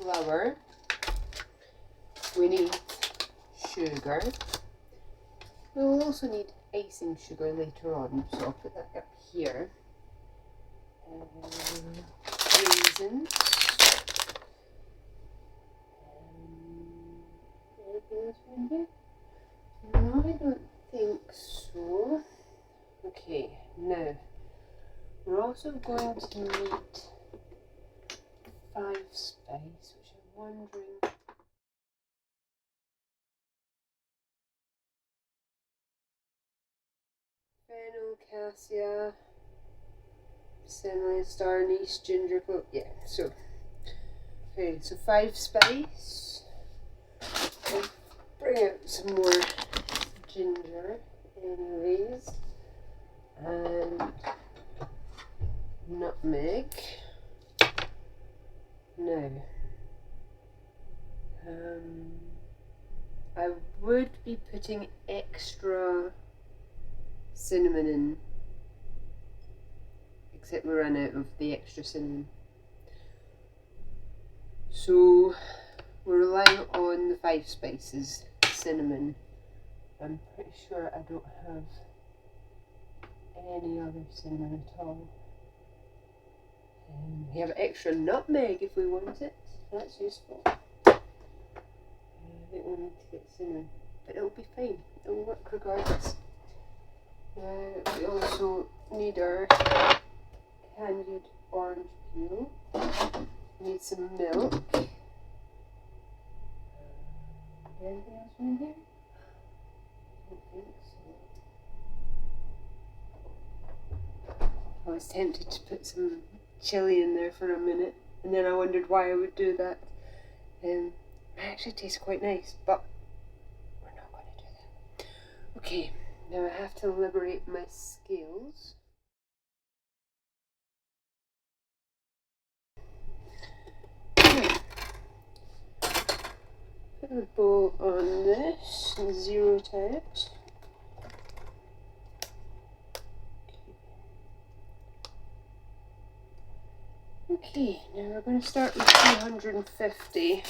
flour. We need sugar. We'll also need icing sugar later on, so I'll put that up here. Raisins. Anything else in here? No, I don't think so. Okay, now we're also going to need 5 spice, which I'm wondering. Fennel, cassia, cinnamon, star anise, ginger, clove. Yeah, so okay, so 5 spice. I'll bring out some more ginger, anyways, and nutmeg. Now, I would be putting extra cinnamon in, except we ran out of the extra cinnamon. So we're relying on the 5 spices, cinnamon. I'm pretty sure I don't have any other cinnamon at all. We have extra nutmeg if we want it. That's useful. I think we'll need to get cinnamon, but it'll be fine. It'll work regardless. We also need our candied orange peel. We need some milk. Anything else in here? I don't think so. I was tempted to put some chili in there for a minute, and then I wondered why I would do that. It actually tastes quite nice, but we're not going to do that. Okay, now I have to liberate my scales. Put the bowl on this and zero it out. Okay, now we're going to start with 250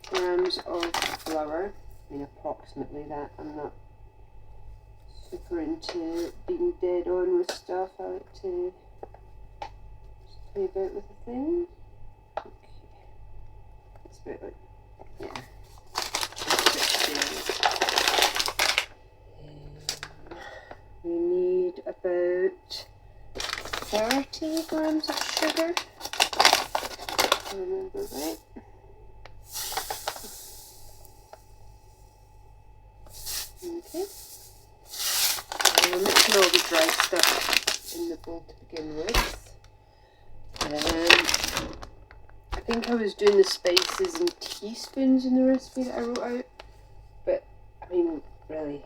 grams of flour. I mean, approximately that. I'm not super into being dead on with stuff. I like to just play about with the things. Okay, that's about like, yeah. We need about 30 grams of sugar, if I remember right. Okay. And we're mixing all the dry stuff in the bowl to begin with. I think I was doing the spices in teaspoons in the recipe that I wrote out, but I mean, really,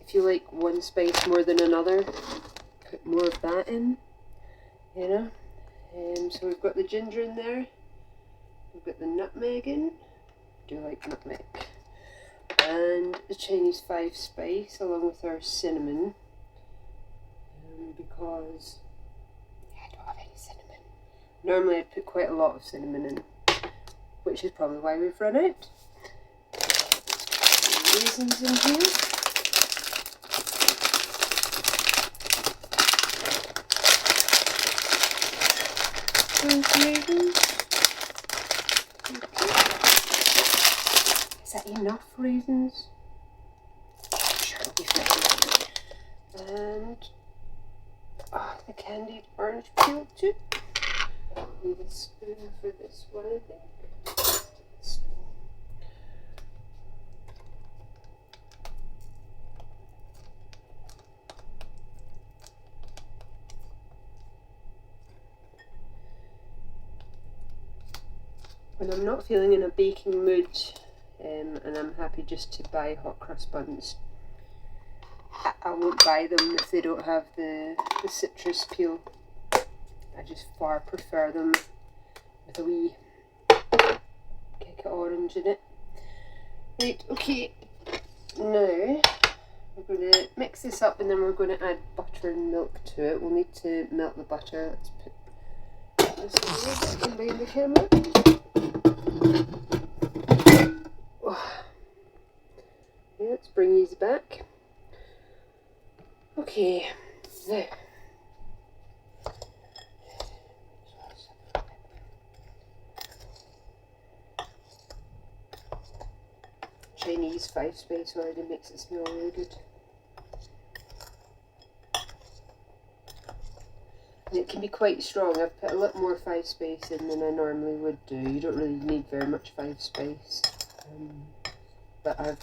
if you like one spice more than another, put more of that in. You know, so we've got the ginger in there, we've got the nutmeg in, I do like nutmeg, and the Chinese 5 spice along with our cinnamon, because I don't have any cinnamon. Normally I'd put quite a lot of cinnamon in, which is probably why we've run out. Raisins in here. Raisins. Okay. Is that enough raisins? Sure, it'll be fine. And the candied orange peel too. Need a spoon for this one, I think. When I'm not feeling in a baking mood, and I'm happy just to buy hot cross buns, I won't buy them if they don't have the citrus peel. I just far prefer them with a wee kick of orange in it. Right, okay, now we're going to mix this up and then we're going to add butter and milk to it. We'll need to melt the butter. Let's put this a little bit behind the camera. let's bring these back. Okay, now Chinese 5-spice already makes it smell really good. And it can be quite strong. I've put a lot more 5-spice in than I normally would do. You don't really need very much 5-spice. But I've,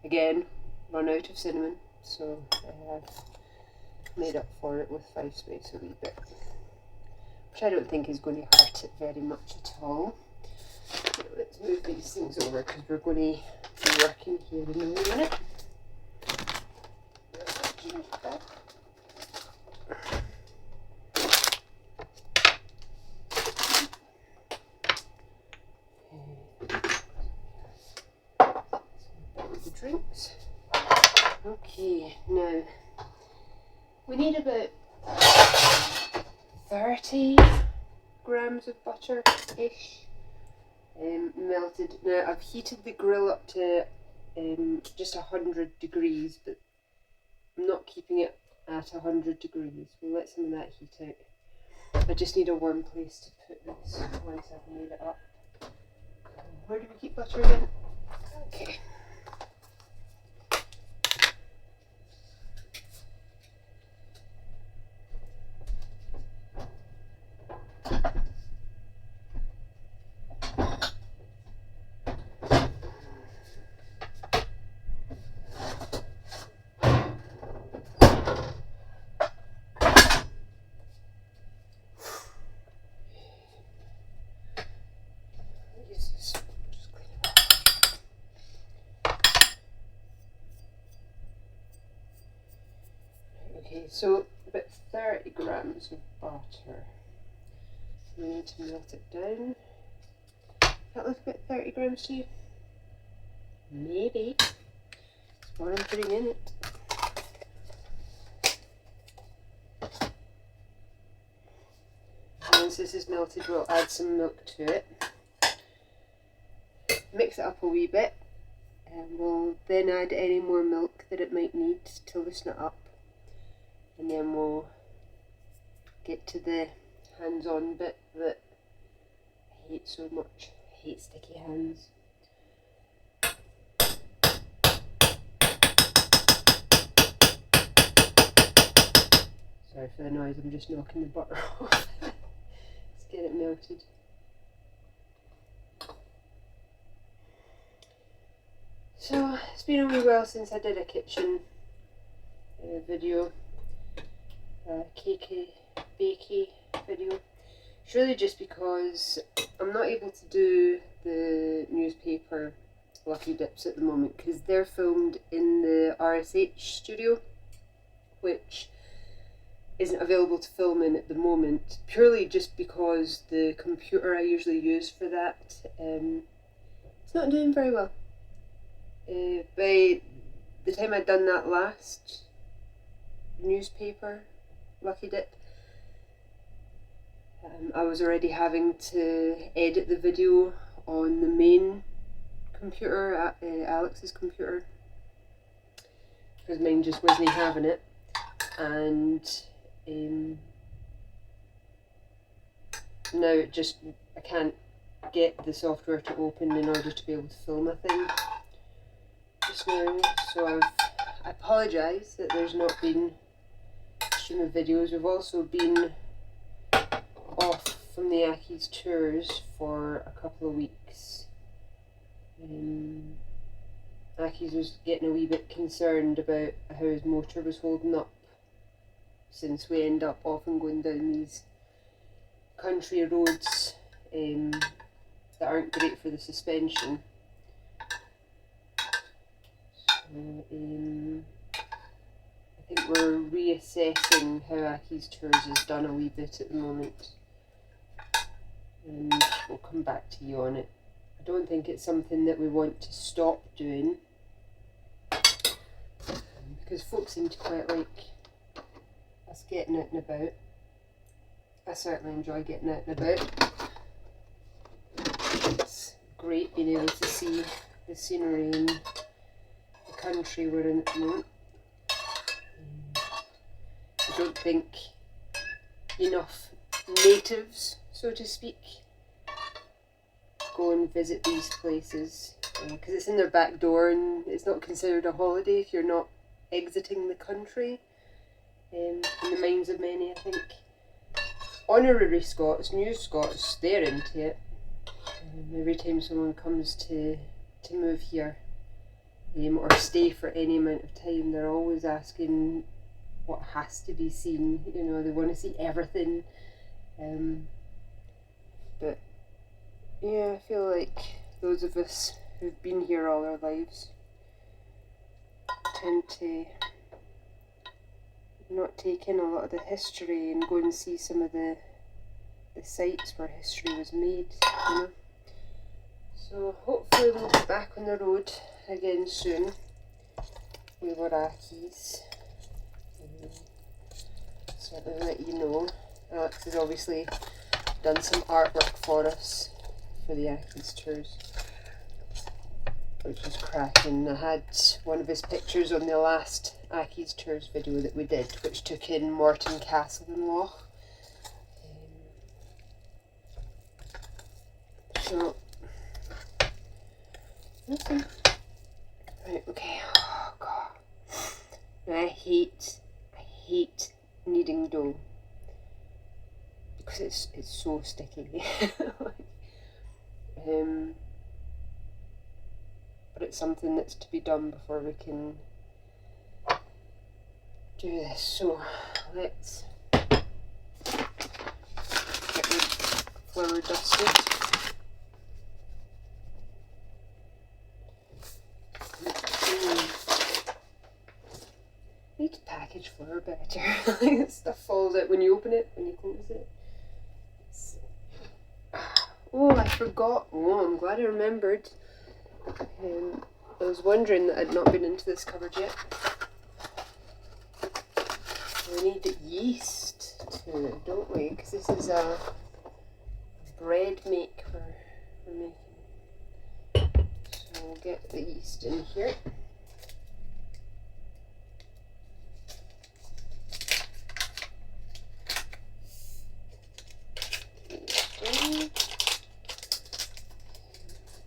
again, run out of cinnamon, so I've made up for it with 5-spice a wee bit. Which I don't think is going to hurt it very much at all. So let's move these things over because we're going to be working here in a minute. The drinks. Okay, now we need about 30 grams of butter-ish. Melted. Now I've heated the grill up to just 100 degrees, but I'm not keeping it at 100 degrees. We'll let some of that heat out. I just need a warm place to put this once I've made it up. Where do we keep butter again? Okay. Okay, so about 30 grams of butter. We need to melt it down. That looks about 30 grams to you? Maybe. That's what I'm putting in it. Once this is melted, we'll add some milk to it. Mix it up a wee bit, and we'll then add any more milk that it might need to loosen it up. And then we'll get to the hands-on bit that I hate so much. I hate sticky hands. Sorry for the noise, I'm just knocking the butter off. Let's get it melted. So it's been a wee while since I did a kitchen video. Cakey, bakey video. It's really just because I'm not able to do the newspaper Lucky Dips at the moment because they're filmed in the RSH studio, which isn't available to film in at the moment, purely just because the computer I usually use for that it's not doing very well. By the time I'd done that last newspaper Lucky Dip, I was already having to edit the video on the main computer, Alex's computer, because mine just wasn't having it, and now it just, I can't get the software to open in order to be able to film a thing just now, so I apologise that there's not been stream of videos. We've also been off from the Accies Tours for a couple of weeks. Accies was getting a wee bit concerned about how his motor was holding up, since we end up often going down these country roads that aren't great for the suspension. So, I think we're reassessing how Accies Tours is done a wee bit at the moment, and we'll come back to you on it. I don't think it's something that we want to stop doing, because folks seem to quite like us getting out and about. I certainly enjoy getting out and about. It's great being able to see the scenery and the country we're in at the moment. I don't think enough natives, so to speak, go and visit these places because it's in their back door and it's not considered a holiday if you're not exiting the country. In the minds of many, I think. Honorary Scots, new Scots, they're into it. Every time someone comes to move here or stay for any amount of time, they're always asking what has to be seen. You know, they want to see everything. But yeah, I feel like those of us who've been here all our lives tend to not take in a lot of the history and go and see some of the sites where history was made, you know. So hopefully we'll be back on the road again soon with our Accies. So I'll let you know. Alex has obviously done some artwork for us for the Accies Tours, which is cracking. I had one of his pictures on the last Accies Tours video that we did, which took in Morton Castle and Loch. So, nothing. Right, okay. Oh god. I hate kneading dough because it's so sticky. But it's something that's to be done before we can do this. So let's get the flour dusted. I need to package flour better. Stuff falls out when you open it, when you close it. Oh, I forgot. Oh, I'm glad I remembered. I was wondering that I'd not been into this cupboard yet. We need yeast too, don't we? Because this is a bread make we're making. So we'll get the yeast in here.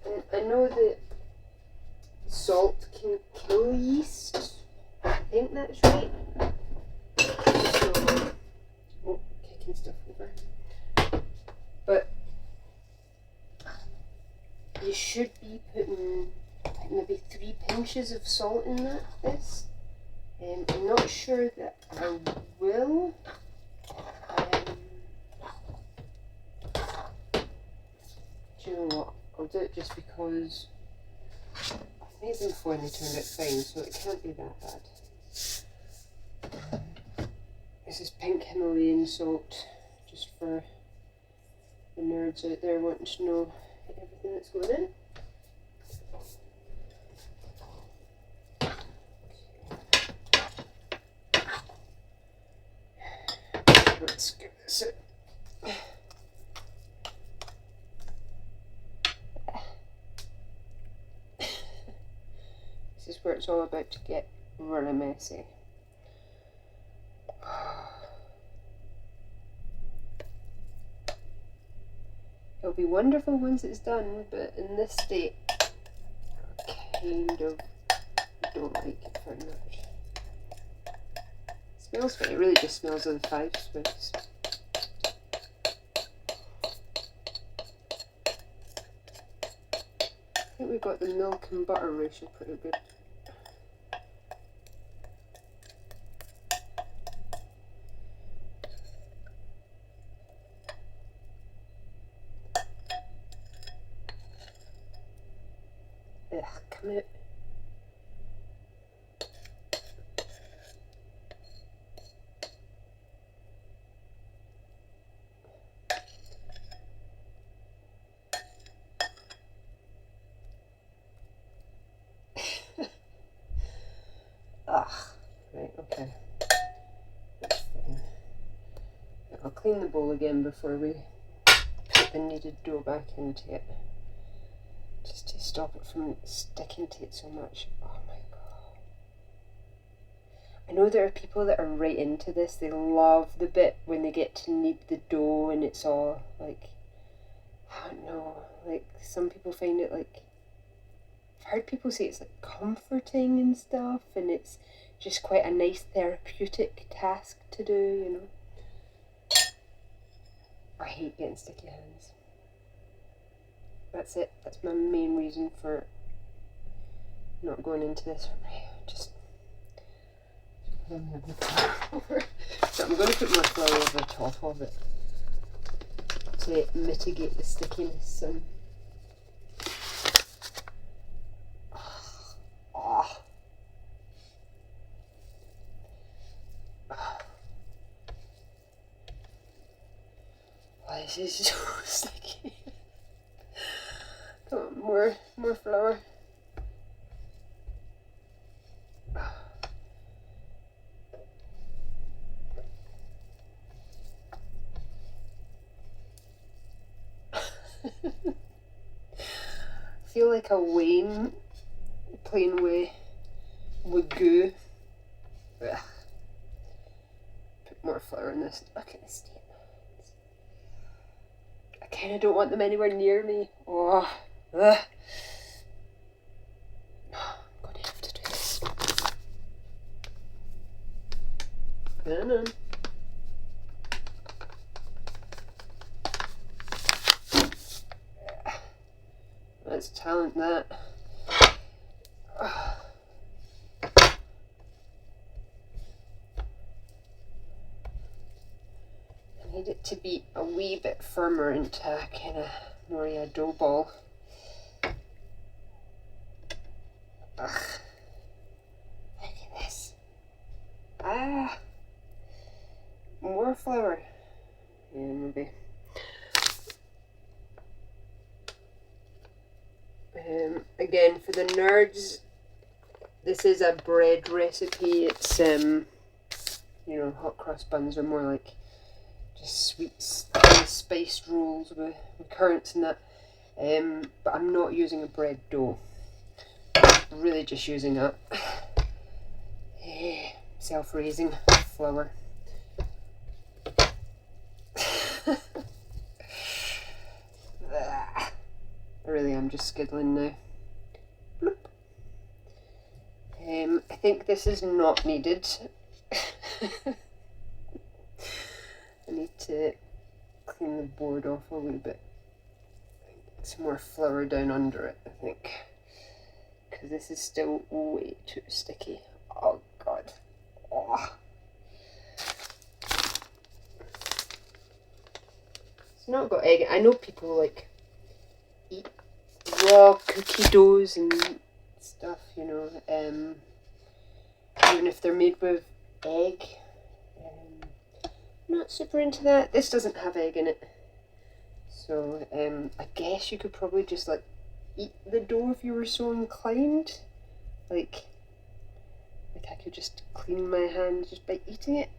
And I know that salt can kill yeast. I think that's right. So, oh, kicking stuff over. But you should be putting like maybe 3 pinches of salt in this. I'm not sure that I will. Do you know what? I'll do it just because I've made them before and they turned out fine, so it can't be that bad. This is pink Himalayan salt, just for the nerds out there wanting to know everything that's going in. Let's give this a This is where it's all about to get really messy. It'll be wonderful once it's done, but in this state, I kind of don't like it very much. It smells fine. It really just smells of the 5 Swiss. I think we got the milk and butter ratio pretty good. Ugh, come out. Right, okay. That's fine. I'll clean the bowl again before we put the kneaded dough back into it. Just to stop it from sticking to it so much. Oh my god. I know there are people that are right into this. They love the bit when they get to knead the dough and it's all like, I don't know, like some people find it like, I've heard people say it's like comforting and stuff, and it's just quite a nice therapeutic task to do, you know. I hate getting sticky hands. That's it. That's my main reason for not going into this. Just so I'm going to put more flour over the top of it to mitigate the stickiness. This is so sticky. Come on, more flour. I feel like a Wayne playing with goo. Ugh. Put more flour in this. Look at the state. I kind of don't want them anywhere near me. Oh, ugh. I'm going to have to do this. No. That's talent, that. I need it to be a wee bit firmer into kind of more a dough ball. Ugh. Look at this. More flour. Yeah, maybe. Again, for the nerds, this is a bread recipe. It's you know, hot cross buns are more like just sweet spiced rolls with currants and that. But I'm not using a bread dough. I'm really just using a self-raising flour. I really am just skiddling now. Bloop. I think this is not needed. I need to clean the board off a wee bit. Get some more flour down under it, I think. Because this is still way too sticky. Oh god. Oh. It's not got egg. I know people like eat raw cookie doughs and stuff, you know, even if they're made with egg. I'm not super into that. This doesn't have egg in it, so I guess you could probably just like eat the dough if you were so inclined. Like I could just clean my hands just by eating it.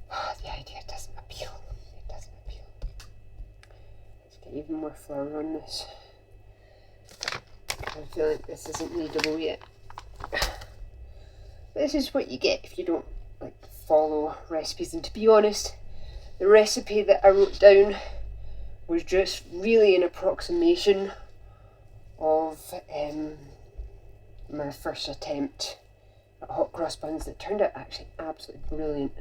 The idea doesn't appeal. It doesn't appeal. Let's get even more flour on this. I feel like this isn't kneadable yet. This is what you get if you don't like follow recipes. And to be honest, the recipe that I wrote down was just really an approximation of my first attempt at hot cross buns that turned out actually absolutely brilliant.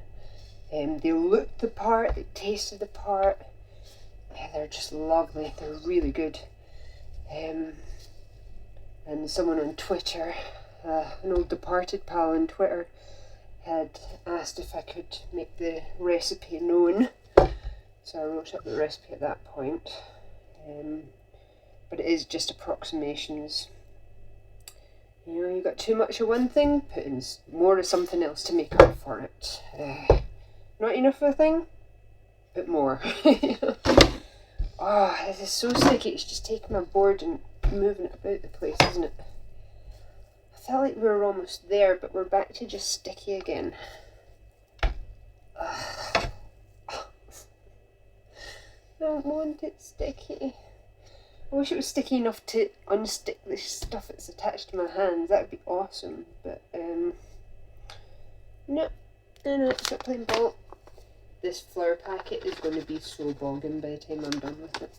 They looked the part, they tasted the part. They're just lovely. They're really good. And someone on Twitter, an old departed pal on Twitter, had asked if I could make the recipe known. So I wrote up the recipe at that point. But it is just approximations. You know, you got too much of one thing, put in more of something else to make up for it. Not enough of a thing, put more. Oh, this is so sticky. It's just taking my board and moving it about the place, isn't it? I felt like we were almost there, but we're back to just sticky again. I don't want it sticky. I wish it was sticky enough to unstick the stuff that's attached to my hands. That would be awesome. But no, it's not playing ball. This flower packet is going to be so bogging by the time I'm done with it.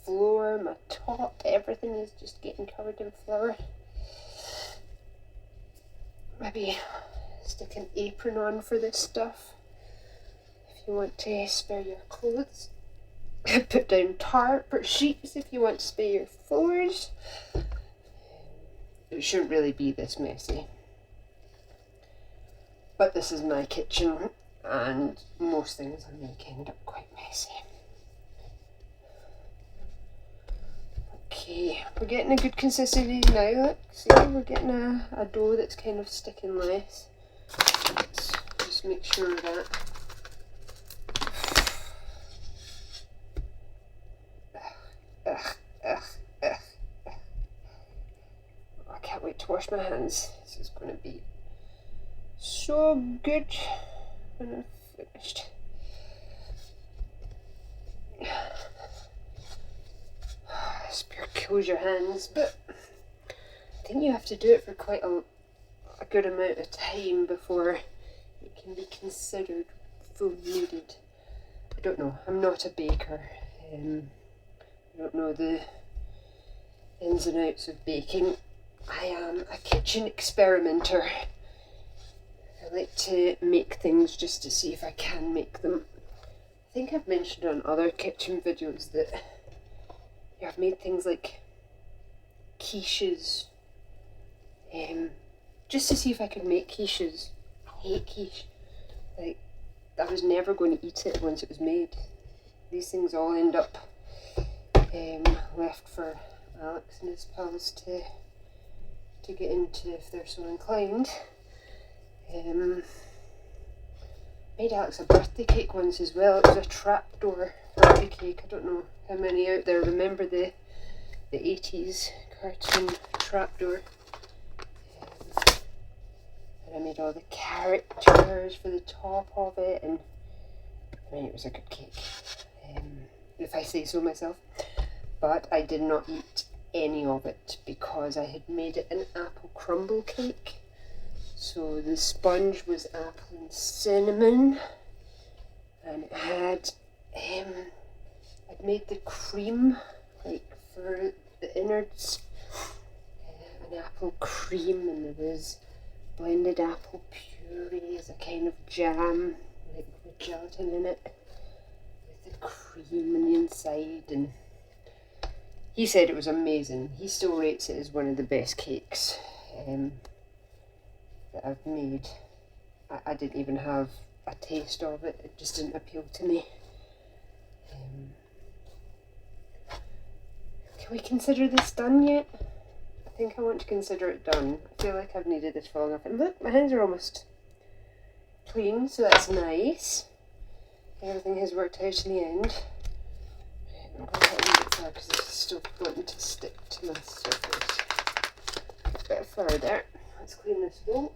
Floor, my top, everything is just getting covered in flour. Maybe stick an apron on for this stuff if you want to spare your clothes. Put down tarp or sheets if you want to spare your floors. It shouldn't really be this messy. But this is my kitchen and most things I make end up quite messy. Okay, we're getting a good consistency now. Look, see, we're getting a dough that's kind of sticking less. Let's just make sure of that. I can't wait to wash my hands. This is going to be so good when I've finished. Spear kills your hands, but I think you have to do it for quite a good amount of time before it can be considered full-kneaded. I don't know, I'm not a baker. I don't know the ins and outs of baking. I am a kitchen experimenter. I like to make things just to see if I can make them. I think I've mentioned on other kitchen videos that I've made things like quiches, just to see if I could make quiches. I hate quiche. Like, I was never going to eat it once it was made. These things all end up left for Alex and his pals to get into if they're so inclined. Made Alex a birthday cake once as well. It was a trapdoor birthday cake. I don't know how many out there remember the 80s cartoon trapdoor. And I made all the characters for the top of it, and I mean, it was a good cake, if I say so myself. But I did not eat any of it because I had made it an apple crumble cake. So the sponge was apple and cinnamon, and it had I'd made the cream, like for the innards, an apple cream, and there was blended apple puree as a kind of jam, like with gelatin in it, with the cream on the inside, and he said it was amazing. He still rates it as one of the best cakes that I've made. I didn't even have a taste of it. It just didn't appeal to me. Can we consider this done yet? I think I want to consider it done. I feel like I've needed this for long enough. And look, my hands are almost clean, so that's nice. Everything has worked out in the end. I'm going to put a little bit flour because this is still wanting to stick to my surface. A bit of flour there. Let's clean this bowl.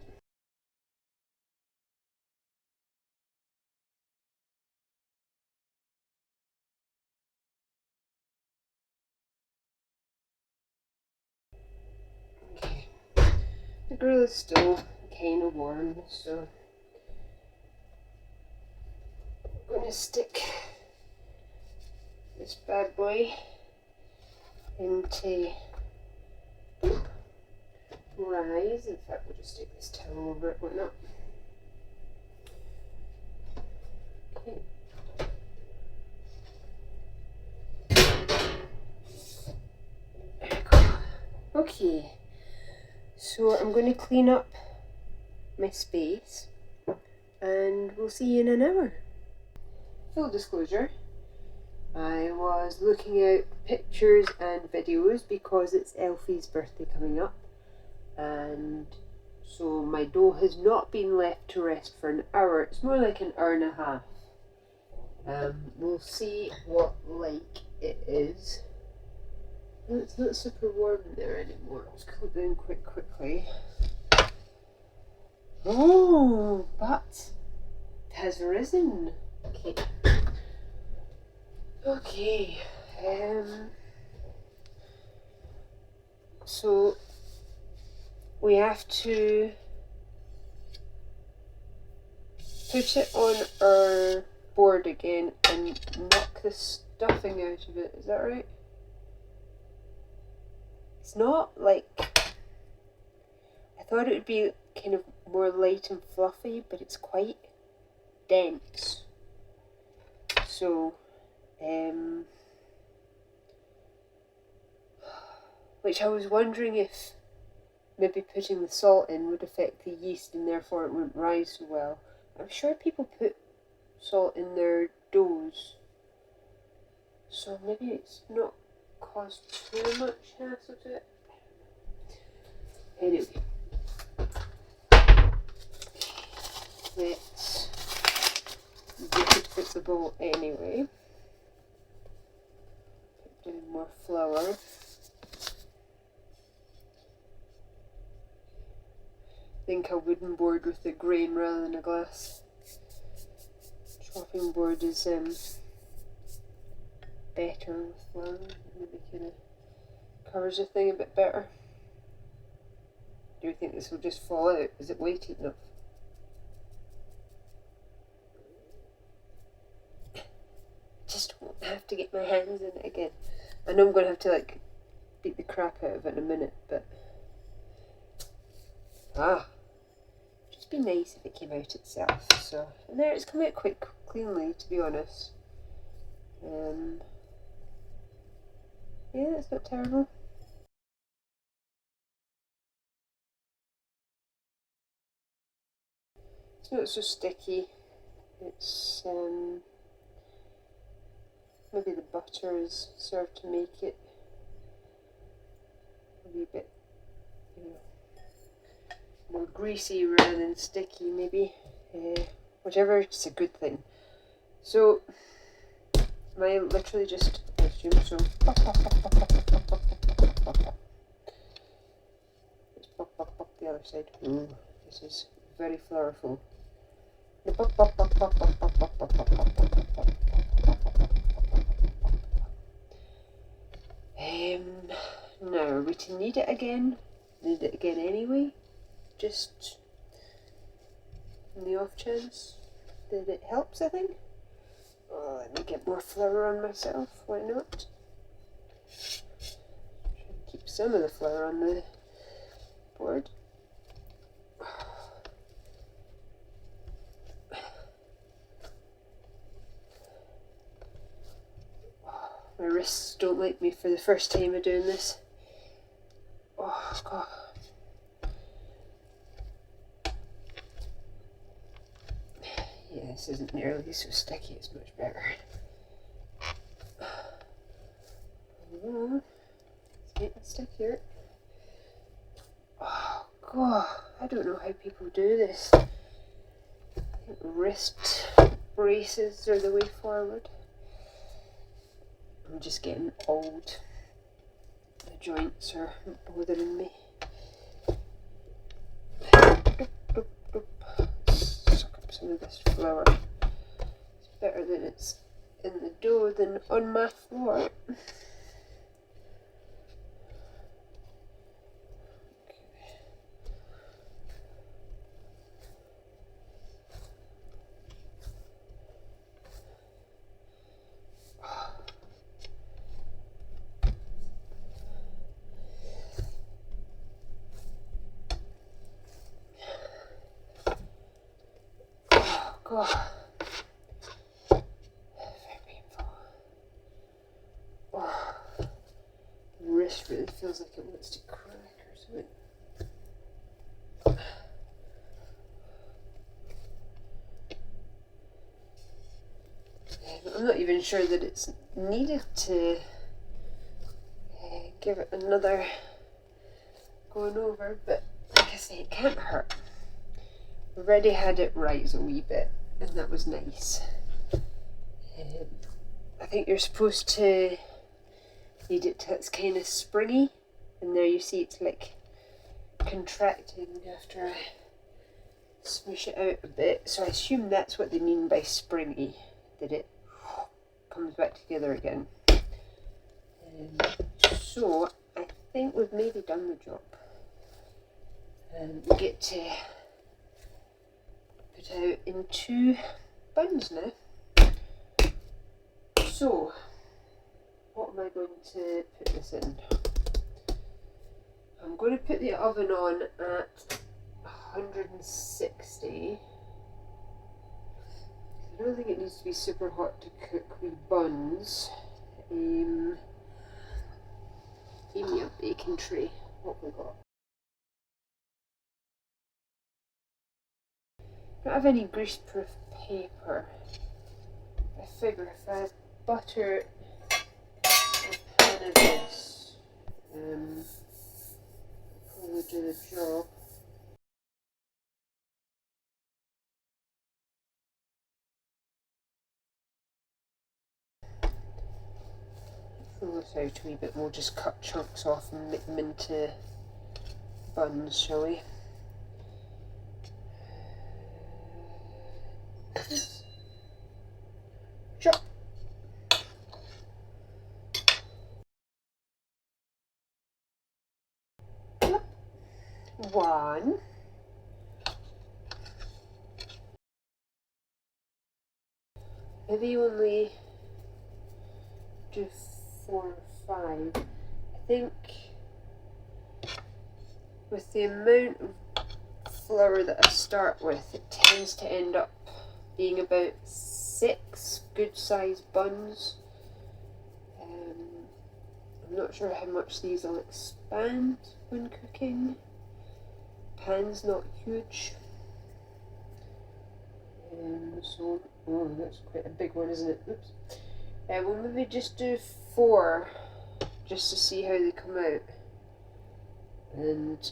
Okay. The grill is still kind of warm, so I'm going to stick this bad boy into rise. In fact, we'll just take this towel over it, why not? Okay. There we go. Okay, so I'm going to clean up my space and we'll see you in an hour. Full disclosure, I was looking at pictures and videos because it's Elfie's birthday coming up, and so my dough has not been left to rest for an hour. It's more like an hour and a half. We'll see what like it is. It's not super warm in there anymore. It's cooled down quite quickly. Oh, but it has risen. Okay. Okay, so we have to put it on our board again and knock the stuffing out of it. Is that right? It's not like, I thought it would be kind of more light and fluffy, but it's quite dense. So, which I was wondering if maybe putting the salt in would affect the yeast and therefore it wouldn't rise so well. I'm sure people put salt in their doughs, so maybe it's not caused too much hassle to it. Anyway, let's dip it with the bowl anyway. Put down more flour. I think a wooden board with a grain rather than a glass chopping board is better with flour. Maybe kind of covers the thing a bit better. Do you think this will just fall out? Is it weighty enough? Just won't have to get my hands in it again. I know I'm going to have to like beat the crap out of it in a minute, but just be nice if it came out itself. So, and there, it's come out quite cleanly, to be honest. Yeah, it's not terrible. It's not so sticky. It's maybe the butter is served to make it a wee bit, more greasy rather than sticky, maybe. Whichever, it's a good thing. So, am I literally just, I assume so. Let's pop the other side. Ooh, this is very flourful. Now, are we to knead it again? Knead it again anyway? Just in the off chance that it helps, I think. Oh, let me get more flour on myself, why not? Keep some of the flour on the board. My wrists don't like me for the first time of doing this. Oh, God. Yeah, this isn't nearly so sticky, it's much better. It's getting stickier. Oh, God. I don't know how people do this. I think wrist braces are the way forward. I'm just getting old. The joints are bothering me. Suck up some of this flour. It's better that it's in the dough than on my floor. God. Very painful. Oh. The wrist really feels like it wants to crack or something. I'm not even sure that it's needed to give it another going over, but like I say, it can't hurt. Already had it rise a wee bit, and that was nice. I think you're supposed to knead it till it's kind of springy, and there you see it's like contracting after I smoosh it out a bit. So I assume that's what they mean by springy, that it comes back together again. So I think we've maybe done the job. And we get to put out in 2 buns now. So what am I going to put this in? I'm going to put the oven on at 160. I don't think it needs to be super hot to cook with buns. Give me a baking tray. What have we got? I don't have any greaseproof paper. I figure if I butter a pan of this, probably do the job. Pull this out a wee bit more, just cut chunks off and make them into buns, shall we? Chop. One. Maybe only do 4 or 5. I think with the amount of flour that I start with, it tends to end up being about 6 good sized buns. I'm not sure how much these will expand when cooking. Pan's not huge. So, oh, that's quite a big one, isn't it? Oops. We'll maybe just do 4, just to see how they come out. And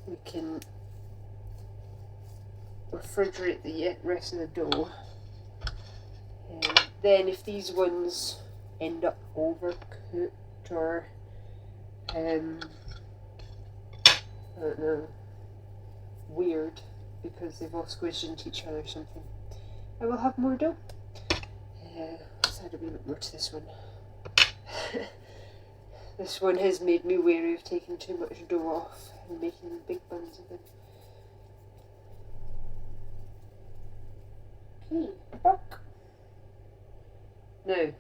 we can refrigerate the rest of the dough. And then if these ones end up overcooked or I don't know, weird because they've all squished into each other or something, I will have more dough. Let's add a wee bit more to this one. This one has made me wary of taking too much dough off and making big buns again. Okay, buck. Now,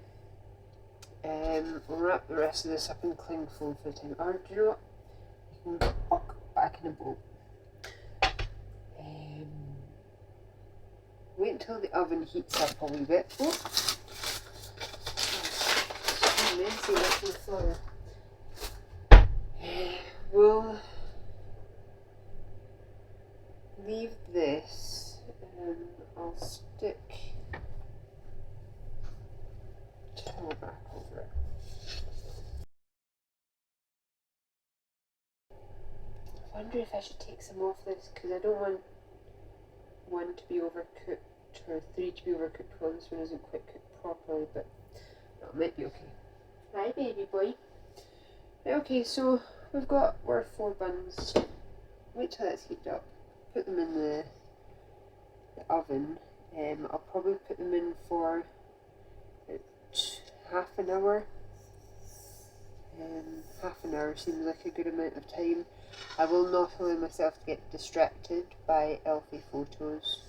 we'll wrap the rest of this up in cling fold for the time. Or do you know what? You can buck back in a bowl. Wait until the oven heats up a wee bit. Oh. So messy looking flour. We'll leave this and I'll stick towel back over it. I wonder if I should take some off this because I don't want 1 to be overcooked or 3 to be overcooked while this one isn't quite cooked properly, but that might be okay. Hi baby boy. Okay, so we've got our 4 buns. Wait till it's heated up. Put them in the oven. I'll probably put them in for half an hour. Half an hour seems like a good amount of time. I will not allow myself to get distracted by elfie photos,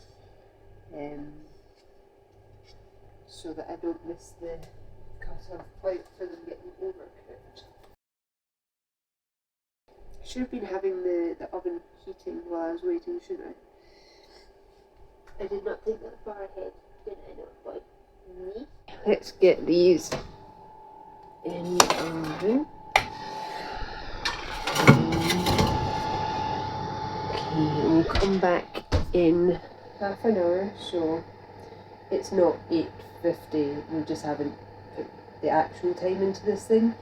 so that I don't miss the cut-off point for them getting overcooked. I should have been having the oven heating while I was waiting, shouldn't I? I did not think that far ahead, did I not, boy? Me? Let's get these in the oven. Okay, we'll come back in half an hour, so it's not 8:50, we just haven't put the actual time into this thing.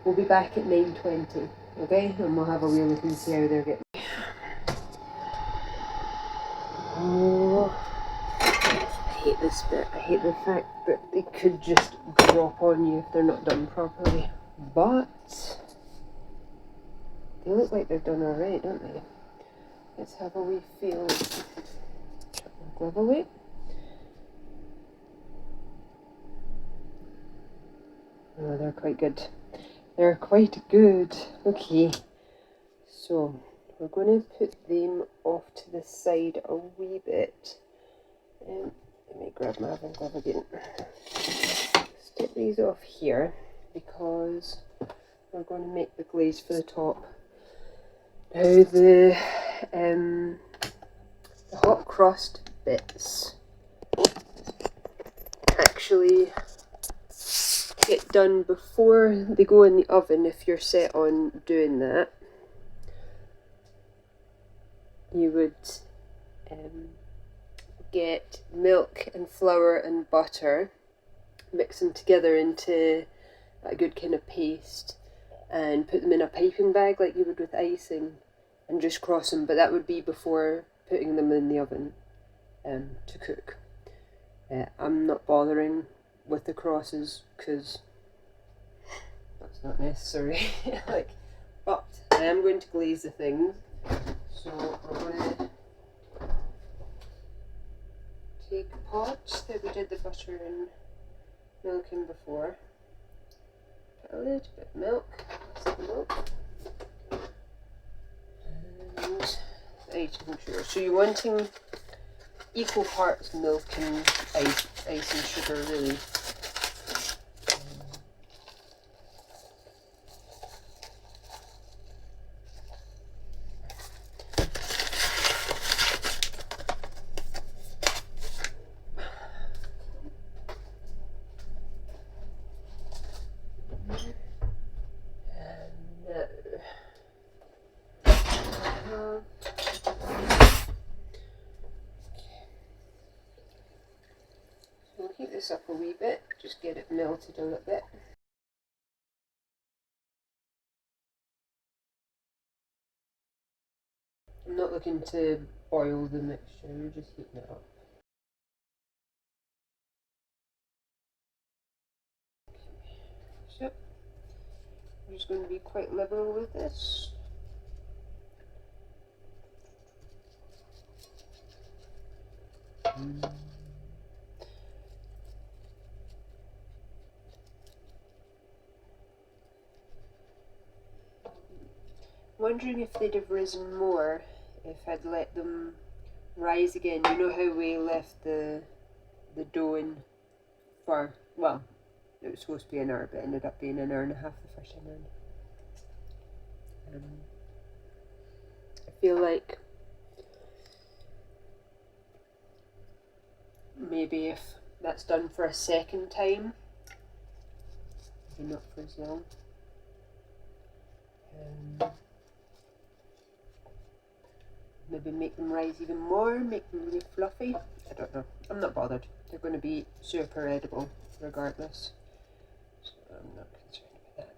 We'll be back at 9:20, okay? And we'll have a wee look and see how they're getting. Oh, I hate this bit. I hate the fact that they could just drop on you if they're not done properly. But they look like they're done alright, don't they? Let's have a wee feel. Chuck my glove away. Oh, they're quite good. They're quite good. Okay, so we're going to put them off to the side a wee bit. Let me grab my oven glove again. Stick these off here because we're going to make the glaze for the top. Now the hot crossed bits actually get done before they go in the oven. If you're set on doing that, you would get milk and flour and butter, mix them together into a good kind of paste, and put them in a piping bag like you would with icing, and just cross them. But that would be before putting them in the oven to cook. I'm not bothering with the crosses because that's not necessary. But I am going to glaze the things, so we're going to take a pot that we did the butter and milk in before, put a little bit of milk, and icing sugar. So you're wanting equal parts milk and icing sugar, really. We'll heat this up a wee bit, just get it melted a little bit. I'm not looking to boil the mixture, we're just heating it up. So, I'm just going to be quite liberal with this. Wondering if they'd have risen more if I'd let them rise again. You know how we left the dough in for, well, it was supposed to be an hour, but it ended up being an hour and a half the first time around. I feel like maybe if that's done for a second time, maybe not for as long. Maybe make them rise even more, make them really fluffy. I don't know. I'm not bothered. They're going to be super edible regardless. So I'm not concerned about that.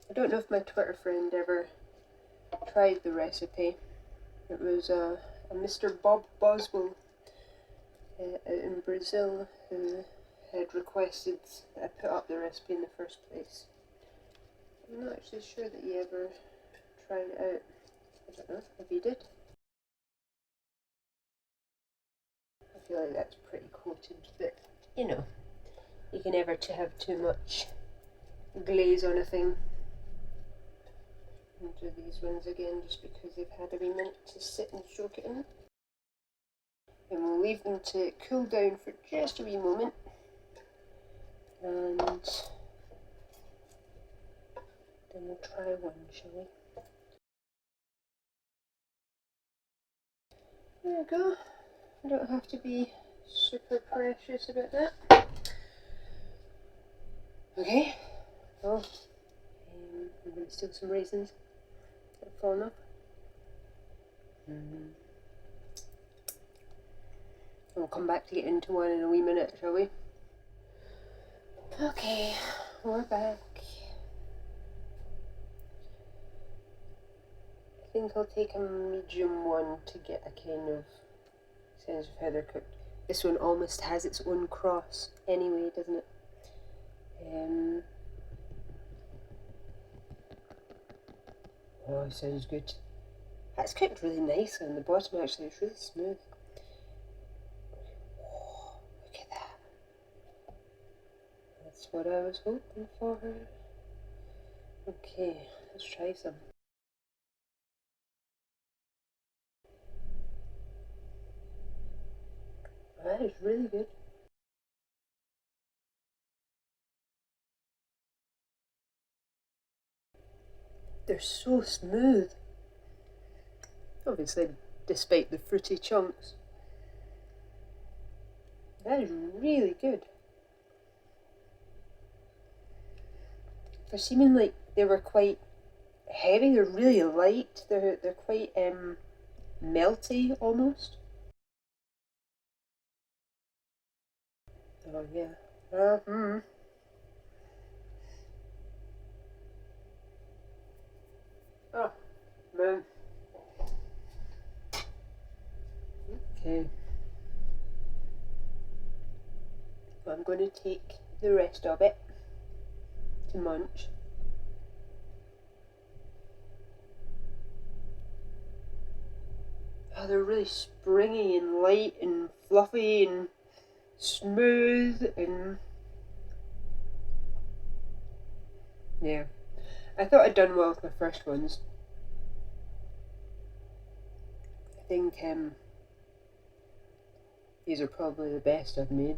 I don't know if my Twitter friend ever tried the recipe. It was a Mr. Bob Boswell out in Brazil who had requested that I put up the recipe in the first place. I'm not actually sure that he ever tried it out. I don't know if he did. I feel like that's pretty coated, but you know, you can never have too much glaze on a thing. I'll do these ones again just because they've had a wee minute to sit and soak it in. And we'll leave them to cool down for just a wee moment. And then we'll try one, shall we? There we go. I don't have to be super precious about that. Okay. Oh, I'm going to steal some raisins that have fallen off. We'll come back to get into one in a wee minute, shall we? Okay, we're back. I think I'll take a medium one to get a kind of sense of how they're cooked. This one almost has its own cross anyway, doesn't it? Oh, it sounds good. That's cooked really nicely on the bottom actually, it's really smooth. Oh, look at that. was hoping for. Okay, let's try some. That is really good. They're so smooth. Obviously, despite the fruity chunks. That is really good. For seeming like they were quite heavy, they're really light. They're quite melty almost. Oh yeah. Oh man. Okay. I'm going to take the rest of it to munch. Oh, they're really springy and light and fluffy and smooth and yeah. I thought I'd done well with my first ones. I think these are probably the best I've made.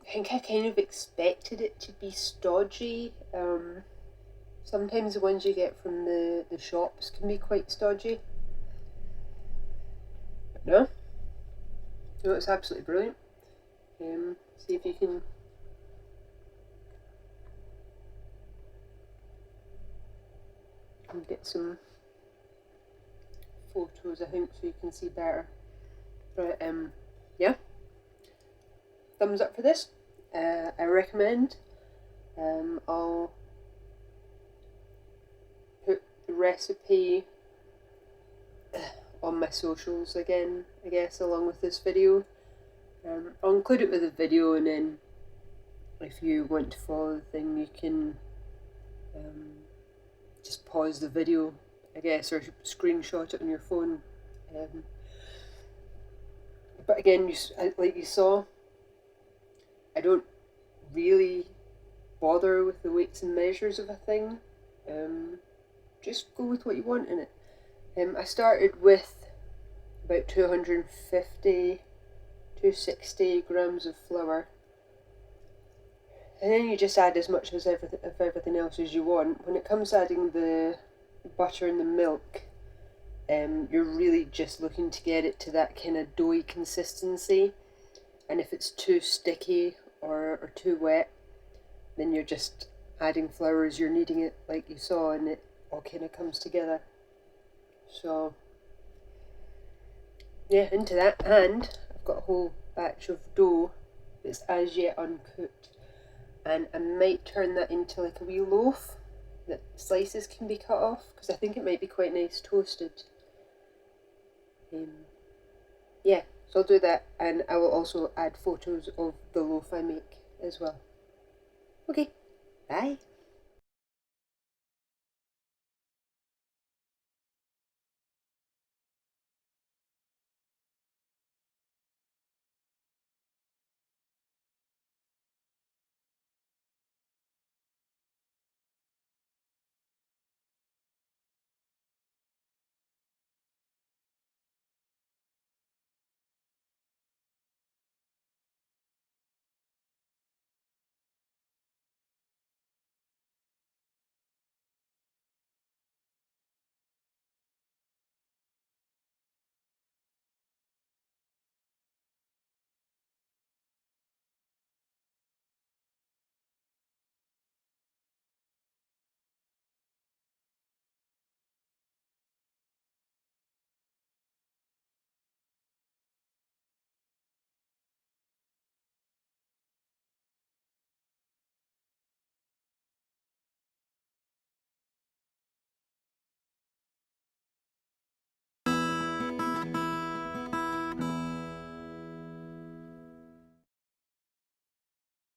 I think I kind of expected it to be stodgy. Sometimes the ones you get from the shops can be quite stodgy. But no, it's absolutely brilliant. See if you can get some photos, I think, so you can see better. But yeah, thumbs up for this. I recommend. I'll put the recipe on my socials again, I guess, along with this video. I'll include it with a video, and then if you want to follow the thing, you can just pause the video, I guess, or screenshot it on your phone. But again, like you saw, I don't really bother with the weights and measures of a thing. Just go with what you want in it. I started with about 250 260 grams of flour, and then you just add as much of everything else as you want. When it comes to adding the butter and the milk, you're really just looking to get it to that kind of doughy consistency, and if it's too sticky or too wet, then you're just adding flour as you're kneading it, like you saw, and it all kind of comes together. So yeah, into that, and I've got a whole batch of dough that's as yet uncooked, and I might turn that into like a wee loaf that slices can be cut off, because I think it might be quite nice toasted. Yeah, so I'll do that, and I will also add photos of the loaf I make as well. Okay, bye.